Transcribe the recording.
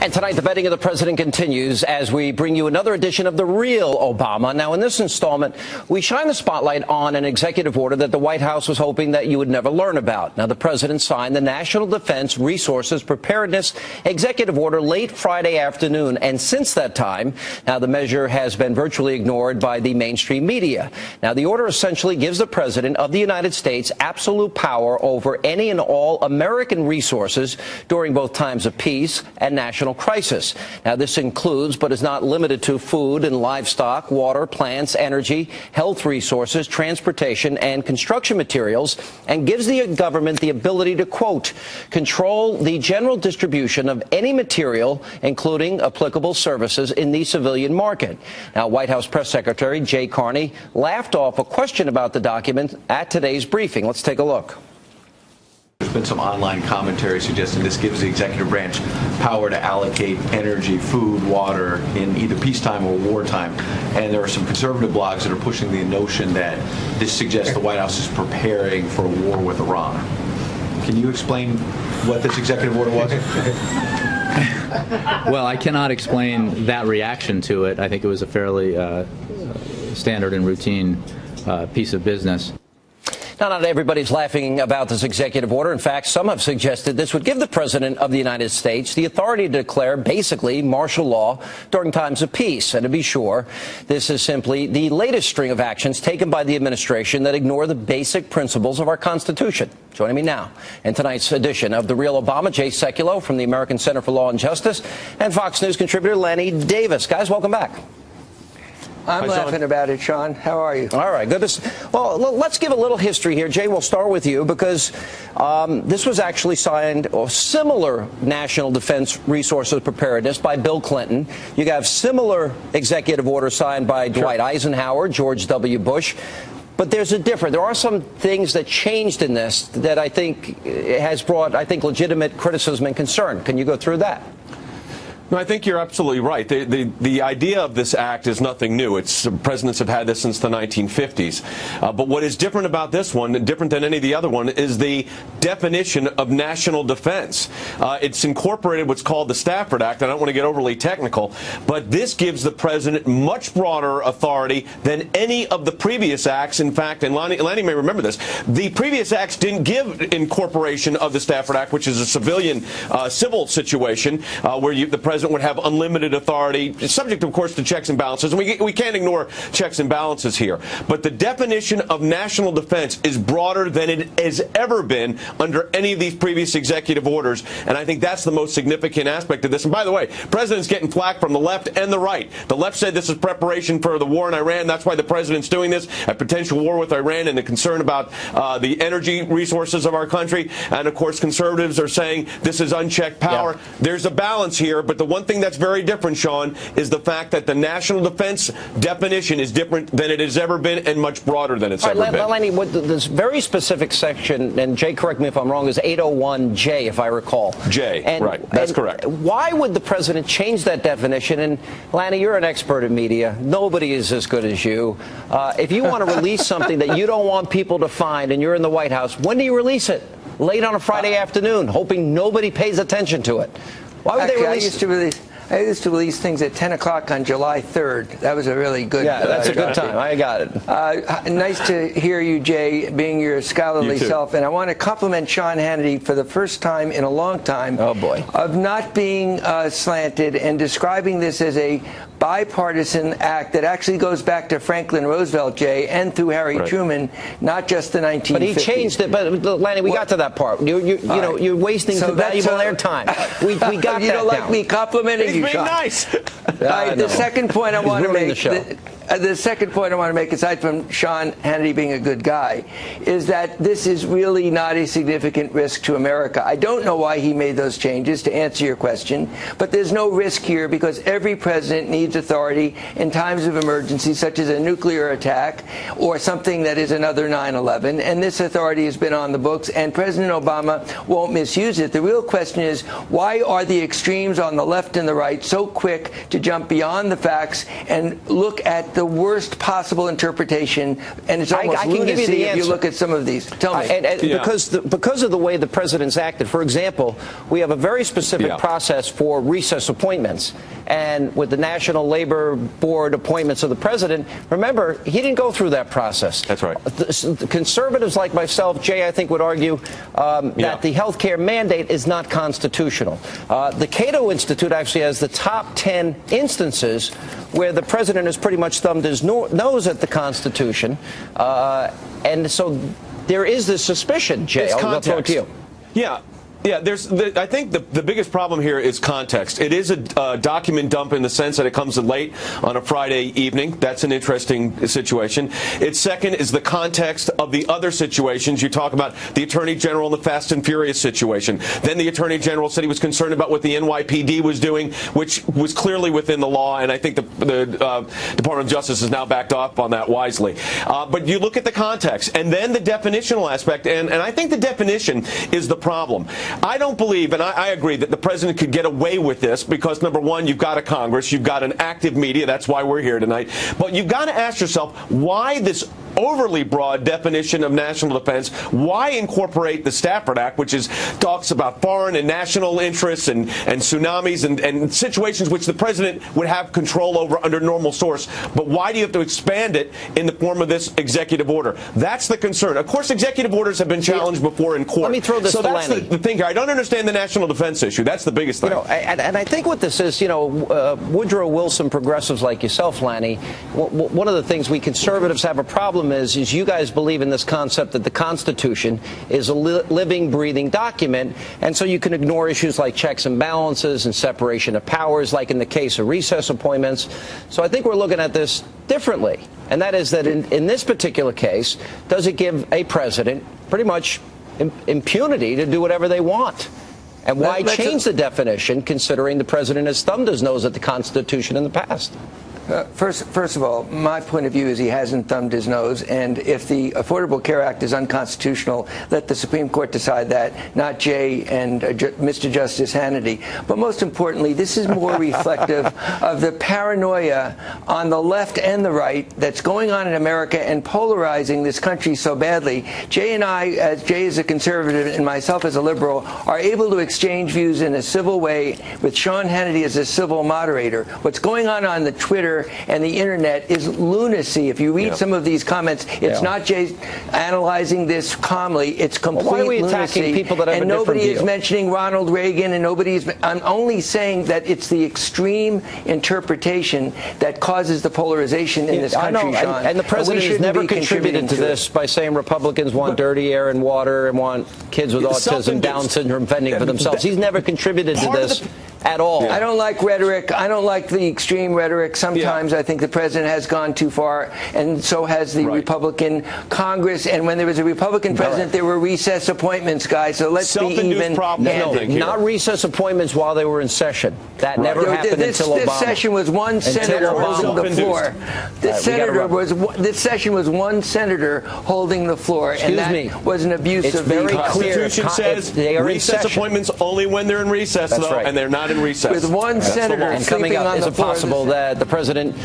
And tonight, the betting of the president continues as we bring you another edition of The Real Obama. Now, in this installment, we shine the spotlight on an executive order that the White House was hoping that you would never learn about. Now, the president signed the National Defense Resources Preparedness Executive Order late Friday afternoon. And since that time, now the measure has been virtually ignored by the mainstream media. Now, the order essentially gives the president of the United States absolute power over any and all American resources during both times of peace and national crisis. Now, this includes, but is not limited to, food and livestock, water, plants, energy, health resources, transportation, and construction materials, and gives the government the ability to, quote, control the general distribution of any material, including applicable services, in the civilian market. Now, White House Press Secretary Jay Carney laughed off a question about the document at today's briefing. Let's take a look. There's been some online commentary suggesting this gives the executive branch power to allocate energy, food, water in either peacetime or wartime. And there are some conservative blogs that are pushing the notion that this suggests the White House is preparing for a war with Iran. Can you explain what this executive order was? Well, I cannot explain that reaction to it. I think it was a fairly standard and routine piece of business. Now, not everybody's laughing about this executive order. In fact, some have suggested this would give the president of the United States the authority to declare basically martial law during times of peace. And to be sure, this is simply the latest string of actions taken by the administration that ignore the basic principles of our Constitution. Joining me now in tonight's edition of The Real Obama, Jay Sekulow from the American Center for Law and Justice, and Fox News contributor Lanny Davis. Guys, welcome back. I'm laughing about it, Sean. How are you? All right, good. Well, let's give a little history here. Jay, we'll start with you because this was actually signed, or similar National Defense Resources Preparedness, by Bill Clinton. You have similar executive orders signed by Dwight Eisenhower, George W. Bush. But there's a difference. There are some things that changed in this that I think has brought, legitimate criticism and concern. Can you go through that? No, I think you're absolutely right. The idea of this act is nothing new. Presidents have had this since the 1950s. But what is different about this one, different than any of the other one, is the definition of national defense. It's incorporated what's called the Stafford Act. I don't want to get overly technical, but this gives the president much broader authority than any of the previous acts. In fact, and Lanny may remember this, the previous acts didn't give incorporation of the Stafford Act, which is a civilian civil situation where the president would have unlimited authority, subject, of course, to checks and balances. And we can't ignore checks and balances here. But the definition of national defense is broader than it has ever been under any of these previous executive orders. And I think that's the most significant aspect of this. And by the way, president's getting flack from the left and the right. The left said this is preparation for the war in Iran. That's why the president's doing this, a potential war with Iran and the concern about the energy resources of our country. And, of course, conservatives are saying this is unchecked power. Yeah. There's a balance here, but the one thing that's very different, Sean, is the fact that the national defense definition is different than it has ever been and much broader than it's ever been. Lanny, this very specific section, and Jay, correct me if I'm wrong, is 801J, if I recall. J, right. That's correct. Why would the president change that definition? And, Lanny, you're an expert in media. Nobody is as good as you. If you want to release something that you don't want people to find and you're in the White House, when do you release it? Late on a Friday afternoon, hoping nobody pays attention to it. Why would they release? I used to release things at 10 o'clock on July 3rd. That was a really good. Yeah, that's a good time. I got it. Nice to hear you, Jay, being your scholarly self. And I want to compliment Sean Hannity for the first time in a long time. Oh, boy. Of not being slanted and describing this as a bipartisan act that actually goes back to Franklin Roosevelt, Jay, and through Harry Truman, not just the 1950s. But he changed it. But Lanny, we got to that part. You're wasting valuable airtime. We got that. You don't like me complimenting you, Sean. He's being nice. The second point I want to make. The second point I want to make, aside from Sean Hannity being a good guy, is that this is really not a significant risk to America. I don't know why he made those changes, to answer your question, but there's no risk here because every president needs authority in times of emergency, such as a nuclear attack or something that is another 9/11, and this authority has been on the books, and President Obama won't misuse it. The real question is, why are the extremes on the left and the right so quick to jump beyond the facts and look at the worst possible interpretation, and it's almost I can give you lunacy the if you answer. look at some of these. Tell me. Because of the way the president's acted, for example, we have a very specific process for recess appointments. And with the National Labor Board appointments of the president, remember, he didn't go through that process. That's right. The conservatives like myself, Jay, I think would argue that the health care mandate is not constitutional. The Cato Institute actually has the top 10 instances where the president has pretty much thumbed his nose at the Constitution. And so there is this suspicion, Jay. I'll throw it to you. Yeah. Yeah, I think the biggest problem here is context. It is a document dump in the sense that it comes late on a Friday evening. That's an interesting situation. Its second is the context of the other situations. You talk about the Attorney General and the Fast and Furious situation. Then the Attorney General said he was concerned about what the NYPD was doing, which was clearly within the law, and I think the Department of Justice has now backed off on that wisely. But you look at the context, and then the definitional aspect, and I think the definition is the problem. I don't believe, and I agree, that the president could get away with this because, number one, you've got a Congress, you've got an active media, that's why we're here tonight. But you've got to ask yourself, why this overly broad definition of national defense? Why incorporate the Stafford Act, which talks about foreign and national interests and tsunamis and situations which the president would have control over under normal source? But why do you have to expand it in the form of this executive order? That's the concern. Of course, executive orders have been challenged before in court. Let me throw this so to that's Lenny. the thing here. I don't understand the national defense issue. That's the biggest thing. And I think what this is, Woodrow Wilson progressives like yourself, Lanny, one of the things we conservatives have a problem is you guys believe in this concept that the Constitution is a living, breathing document, and so you can ignore issues like checks and balances and separation of powers, like in the case of recess appointments. So I think we're looking at this differently, and that is that in this particular case, does it give a president pretty much impunity to do whatever they want? And why change the definition, considering the president has thumbed his nose at the Constitution in the past? First of all, my point of view is he hasn't thumbed his nose, and if the Affordable Care Act is unconstitutional, let the Supreme Court decide that, not Jay and Mr. Justice Hannity. But most importantly, this is more reflective of the paranoia on the left and the right that's going on in America and polarizing this country so badly. Jay and I, as Jay is a conservative and myself as a liberal, are able to exchange views in a civil way with Sean Hannity as a civil moderator. What's going on the Twitter and the internet is lunacy. If you read some of these comments, it's not Jay analyzing this calmly. It's complete why are we lunacy. Attacking people that have and a different nobody view? is mentioning Ronald Reagan, and I'm only saying that it's the extreme interpretation that causes the polarization in this country, Sean. And the president has never contributed to this by saying Republicans want dirty air and water and want kids with autism, Down syndrome fending for themselves. He's never contributed to this at all. I don't like rhetoric. I don't like the extreme rhetoric. Sometimes I think the president has gone too far, and so has the Republican Congress. And when there was a Republican president, there were recess appointments, guys. So let's be even. Not recess appointments while they were in session. That never happened until Obama. This session was one senator holding the floor. This session was one senator holding the floor, and that was an abuse of the Constitution says recess appointments only when they're in recess, though, and they're not in recess. With one senator and coming sleeping up, on is the it floor. possible that the president